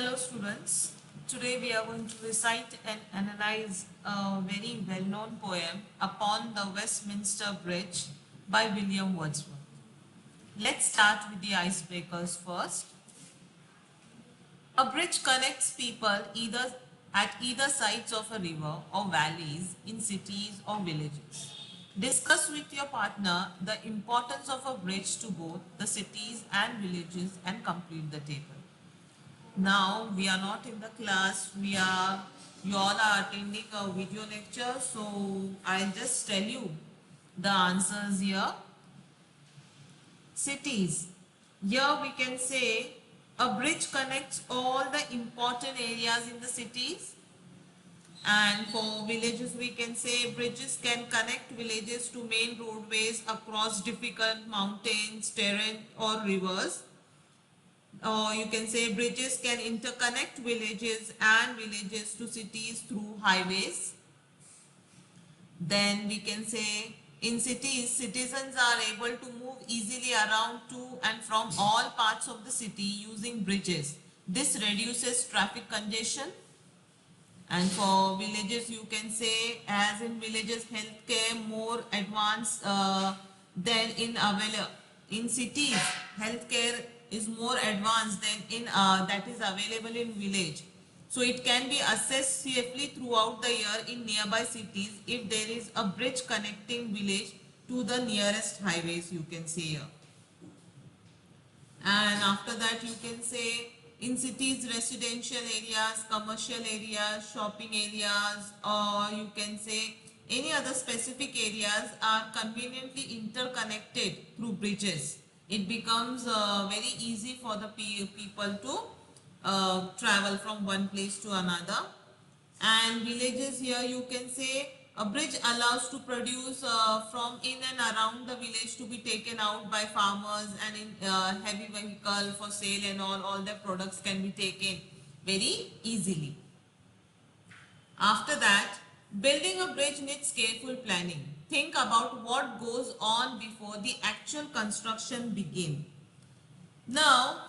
Hello students, today we are going to recite and analyze a very well-known poem Upon the Westminster Bridge by William Wordsworth. Let's start with the icebreakers first. A bridge connects people at either sides of a river or valleys in cities or villages. Discuss with your partner the importance of a bridge to both the cities and villages and complete the table. Now we are not in the class, you all are attending a video lecture, so I'll just tell you the answers here. Cities. Here we can say a bridge connects all the important areas in the cities, and for villages we can say bridges can connect villages to main roadways across difficult mountains, terrain or rivers. Or you can say bridges can interconnect villages and villages to cities through highways. Then we can say in cities, citizens are able to move easily around to and from all parts of the city using bridges. This reduces traffic congestion. And for villages, you can say, as in villages, healthcare more advanced than in cities. Healthcare is more advanced than in that is available in village. So it can be accessed safely throughout the year in nearby cities if there is a bridge connecting village to the nearest highways, you can say here. And after that you can say in cities, residential areas, commercial areas, shopping areas, or you can say any other specific areas are conveniently interconnected through bridges. It becomes very easy for the people to travel from one place to another. And villages, here you can say a bridge allows to produce from in and around the village to be taken out by farmers, and in heavy vehicle for sale and all the products can be taken very easily. After that, building a bridge needs careful planning. Think about what goes on before the actual construction begins. Now,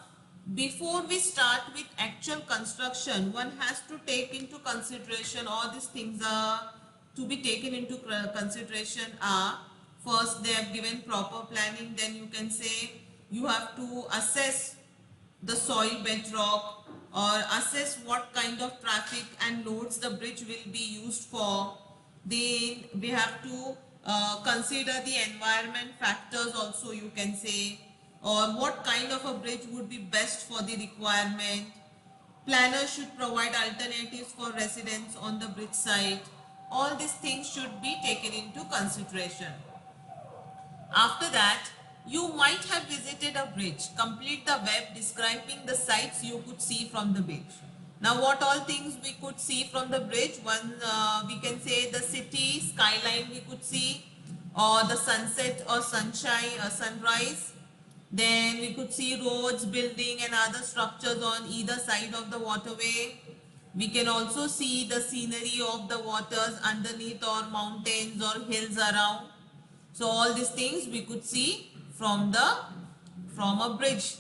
before we start with actual construction, one has to take into consideration all these things are to be taken into consideration are first they have given proper planning, then you can say you have to assess the soil bedrock or assess what kind of traffic and loads the bridge will be used for. Then we have to consider the environment factors also, you can say, or what kind of a bridge would be best for the requirement. Planners should provide alternatives for residents on the bridge site. All these things should be taken into consideration. After that, you might have visited a bridge. Complete the web describing the sights you could see from the bridge. Now, what all things we could see from the bridge? One, we can say the city skyline we could see, or the sunset or sunshine or sunrise. Then we could see roads, building and other structures on either side of the waterway. We can also see the scenery of the waters underneath or mountains or hills around. So all these things we could see from a bridge.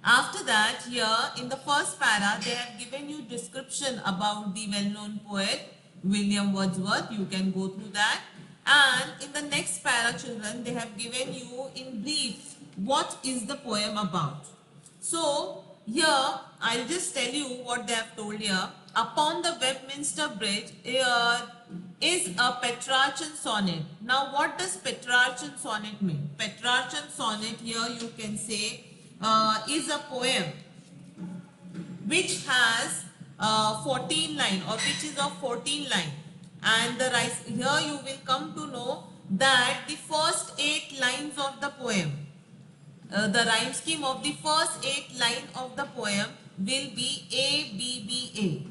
After that, here in the first para, they have given you description about the well-known poet William Wordsworth. You can go through that. And in the next para, children, they have given you in brief what is the poem about. So here I'll just tell you what they have told here. Upon the Westminster Bridge is a Petrarchan sonnet. Now what does Petrarchan sonnet mean? Petrarchan sonnet, here you can say, is a poem which has 14 line, or which is of 14 line. And here you will come to know that the first 8 lines of the poem, the rhyme scheme of the first 8 lines of the poem will be A, B, B, A.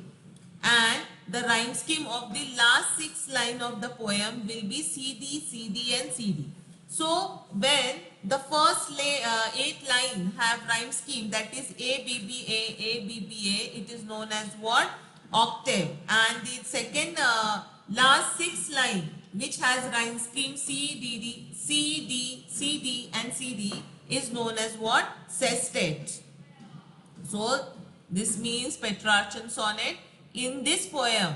And the rhyme scheme of the last 6 lines of the poem will be C, D, C, D and C, D. So when the first 8 lines have rhyme scheme, that is A, B, B, A, B, B, A, it is known as what? Octave. And the second last 6 line which has rhyme scheme C, D, D, C, D, C, D and C, D is known as what? Sestet. So This means Petrarchan sonnet. In this poem,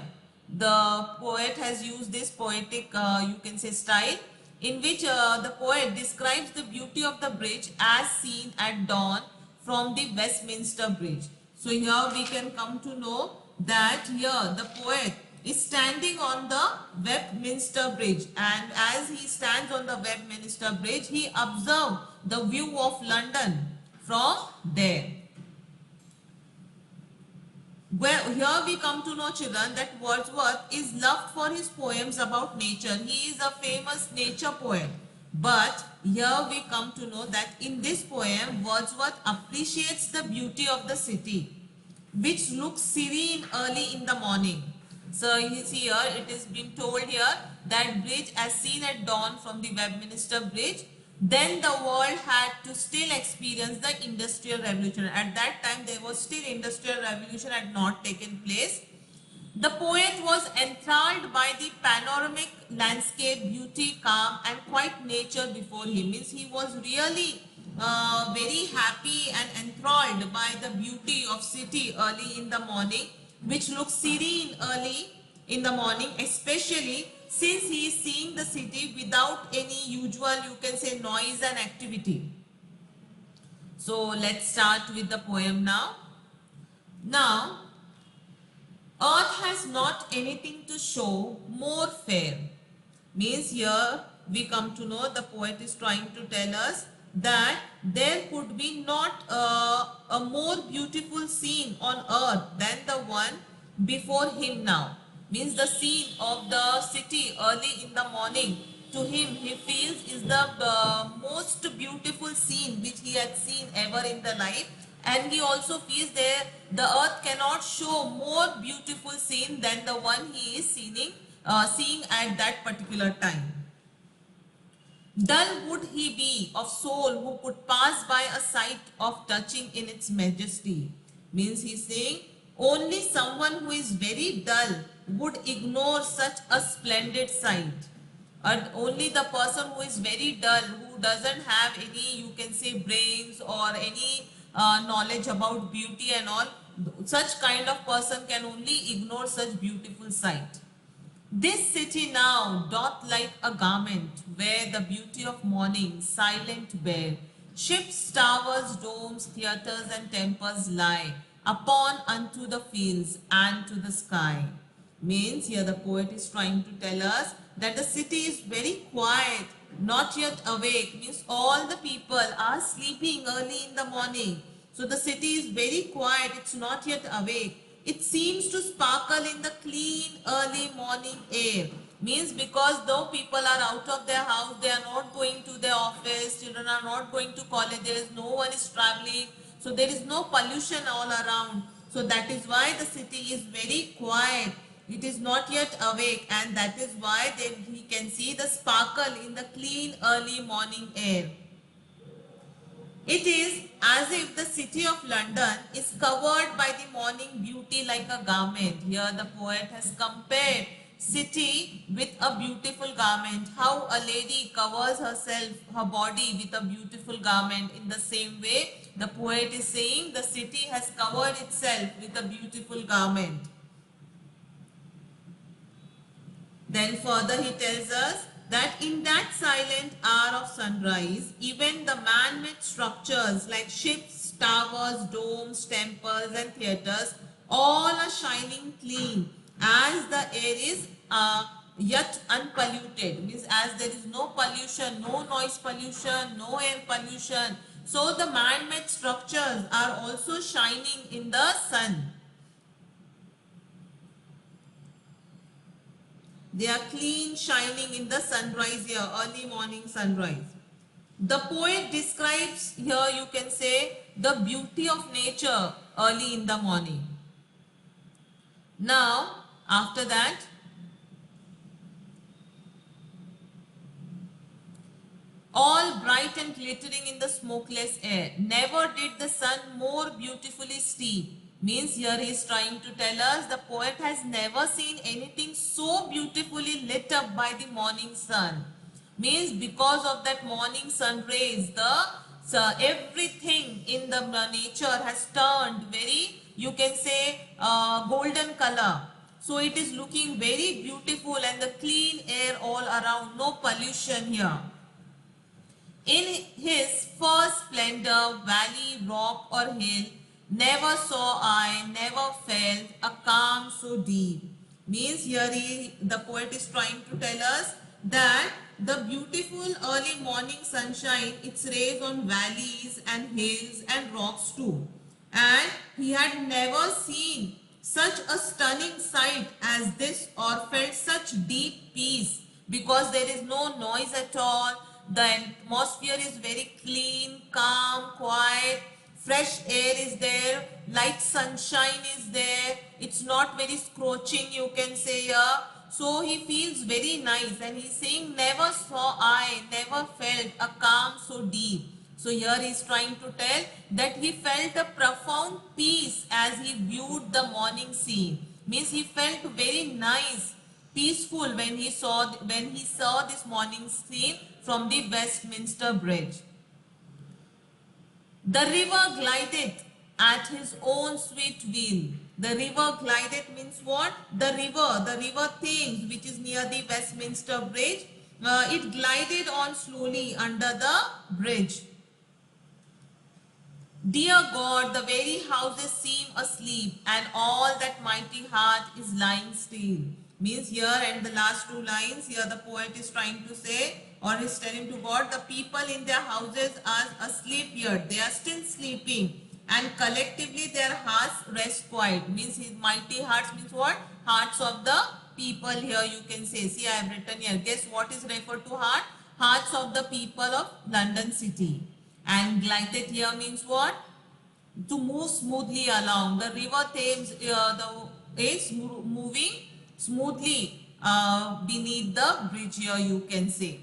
the poet has used this poetic, you can say, style, in which the poet describes the beauty of the bridge as seen at dawn from the Westminster Bridge. So here we can come to know that here the poet is standing on the Westminster Bridge, and as he stands on the Westminster Bridge, he observes the view of London from there. Well, here we come to know, children, that Wordsworth is loved for his poems about nature. He is a famous nature poet. But here we come to know that in this poem, Wordsworth appreciates the beauty of the city, which looks serene early in the morning. So you see here, it is being told here that bridge as seen at dawn from the Westminster Bridge. Then the world had to still experience the industrial revolution. At that time, there was still industrial revolution had not taken place. The poet was enthralled by the panoramic landscape, beauty, calm, and quiet nature before him. Means he was really very happy and enthralled by the beauty of city early in the morning, which looks serene early in the morning, especially since he is seeing the city without any usual, you can say, noise and activity. So let's start with the poem now. Now, earth has not anything to show more fair. Means here we come to know the poet is trying to tell us that there could be not a more beautiful scene on earth than the one before him now. Means the scene of the city early in the morning, to him he feels is the most beautiful scene which he had seen ever in the life, and he also feels there the earth cannot show more beautiful scene than the one he is seeing at that particular time. Dull would he be of soul who could pass by a sight of touching in its majesty. Means he's saying only someone who is very dull would ignore such a splendid sight. And only the person who is very dull, who doesn't have any, you can say, brains or any knowledge about beauty and all, such kind of person can only ignore such beautiful sight. This city now doth like a garment, where the beauty of morning silent bare. Ships, towers, domes, theatres and temples lie upon unto the fields and to the sky. Means here the poet is trying to tell us that the city is very quiet, not yet awake. Means all the people are sleeping early in the morning. So the city is very quiet, it's not yet awake. It seems to sparkle in the clean early morning air. Means because though people are out of their house, they are not going to their office, children are not going to colleges, no one is traveling. So there is no pollution all around. So that is why the city is very quiet. It is not yet awake, and that is why he can see the sparkle in the clean early morning air. It is as if the city of London is covered by the morning beauty like a garment. Here the poet has compared city with a beautiful garment. How a lady covers herself, her body with a beautiful garment. In the same way, the poet is saying the city has covered itself with a beautiful garment. Then further he tells us that in that silent hour of sunrise, even the man-made structures like ships, towers, domes, temples and theatres, all are shining clean as the air is yet unpolluted. Means as there is no pollution, no noise pollution, no air pollution. So the man-made structures are also shining in the sun. They are clean, shining in the sunrise here, early morning sunrise. The poet describes here, you can say, the beauty of nature early in the morning. Now, after that, all bright and glittering in the smokeless air. Never did the sun more beautifully steep. Means here he is trying to tell us the poet has never seen anything so beautifully lit up by the morning sun. Means because of that morning sun rays, everything in the nature has turned very you can say golden color. So it is looking very beautiful and the clean air all around, no pollution here. In his first splendor, valley, rock or hill, never saw I, never felt a calm so deep. Means here the poet is trying to tell us that the beautiful early morning sunshine, its rays on valleys and hills and rocks too. And he had never seen such a stunning sight as this or felt such deep peace, because there is no noise at all. The atmosphere is very clean, calm, quiet, fresh air is there, light sunshine is there, it's not very scorching, you can say here. So he feels very nice and he's saying, never saw I, never felt a calm so deep. So here he is trying to tell that he felt a profound peace as he viewed the morning scene. Means he felt very nice, peaceful when he saw this morning scene from the Westminster Bridge. The river glided at his own sweet will. The river glided means what? The river Thames, which is near the Westminster Bridge, it glided on slowly under the bridge. Dear God, the very houses seem asleep and all that mighty heart is lying still. Means here, and the last two lines here the poet is trying to say, or is telling to God, the people in their houses are asleep here. They are still sleeping and collectively their hearts rest quiet. Means his mighty hearts means what? Hearts of the people here, you can say. See, I have written here. Guess what is referred to heart? Hearts of the people of London city. And glided here means what? To move smoothly along. The river Thames is moving smoothly beneath the bridge here, you can say.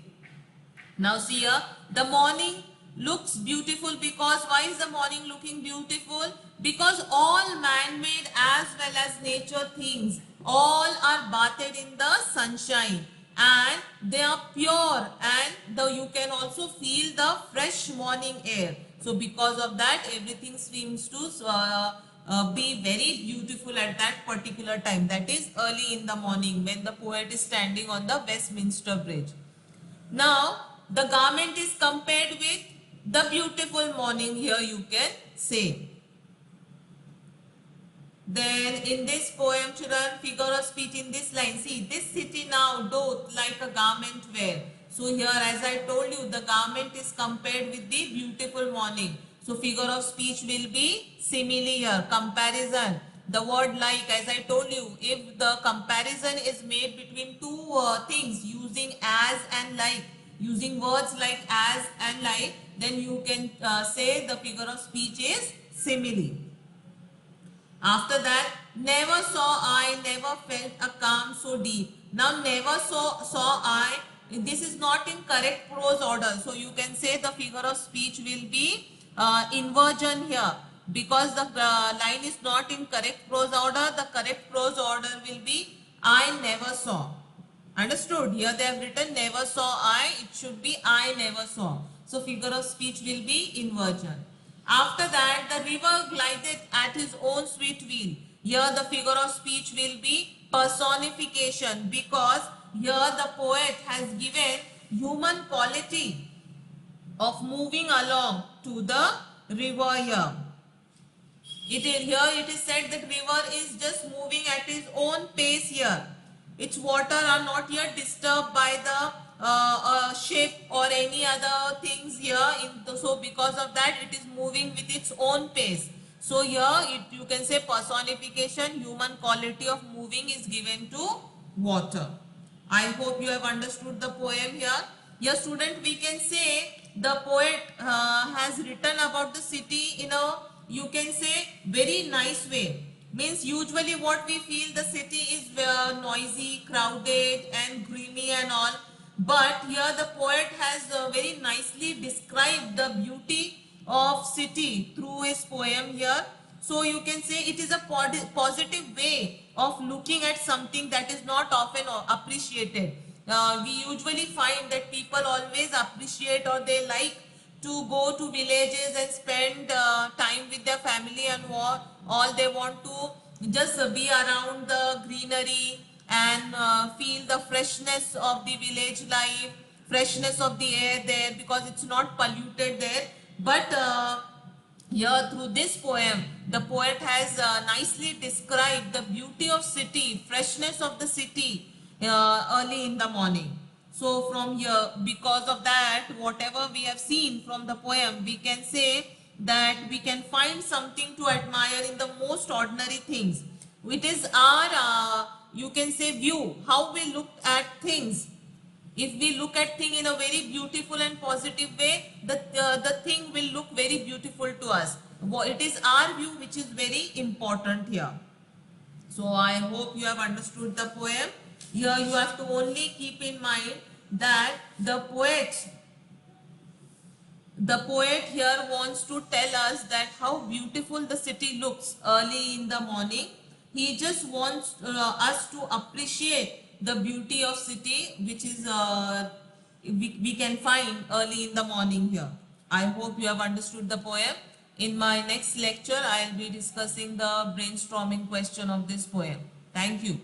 Now see here, the morning looks beautiful because, why is the morning looking beautiful? Because all man-made as well as nature things, all are bathed in the sunshine and they are pure, and you can also feel the fresh morning air. So because of that, everything seems to be very beautiful at that particular time, that is early in the morning when the poet is standing on the Westminster Bridge. Now the garment is compared with the beautiful morning here, you can say. Then in this poem, children, figure of speech in this line. See, this city now doth like a garment wear. So here, as I told you, the garment is compared with the beautiful morning. So figure of speech will be simile here, comparison. The word like, as I told you, if the comparison is made between two things using as and like, using words like as and like, then you can say the figure of speech is simile. After that, never saw I, never felt a calm so deep. Now never saw I, this is not in correct prose order. So you can say the figure of speech will be inversion here, because the line is not in correct prose order. The correct prose order will be I never saw. Understood? Here they have written never saw I, it should be I never saw. So figure of speech will be inversion. After that, the river glided at his own sweet will. Here the figure of speech will be personification, because here the poet has given human quality of moving along to the river here. It is said that river is just moving at its own pace here. Its water are not yet disturbed by the ship or any other things here. So because of that, it is moving with its own pace. So here you can say personification, human quality of moving is given to water. I hope you have understood the poem here. Here student, we can say the poet has written about the city in a, you can say, very nice way. Means usually what we feel, the city is noisy, crowded and grimy and all. But here the poet has very nicely described the beauty of city through his poem here. So you can say it is a positive way of looking at something that is not often appreciated. We usually find that people always appreciate or they like to go to villages and spend time with their family, and all they want to just be around the greenery and feel the freshness of the village life, freshness of the air there, because it's not polluted there. But here through this poem, the poet has nicely described the beauty of city, freshness of the city early in the morning. So from here, because of that, whatever we have seen from the poem, we can say that we can find something to admire in the most ordinary things. It is our, you can say, view, how we look at things. If we look at thing in a very beautiful and positive way, the thing will look very beautiful to us. It is our view which is very important here. So I hope you have understood the poem. Here you have to only keep in mind that the poet here wants to tell us that how beautiful the city looks early in the morning. He just wants us to appreciate the beauty of city, which is we can find early in the morning here. I hope you have understood the poem. In my next lecture, I will be discussing the brainstorming question of this poem. Thank you.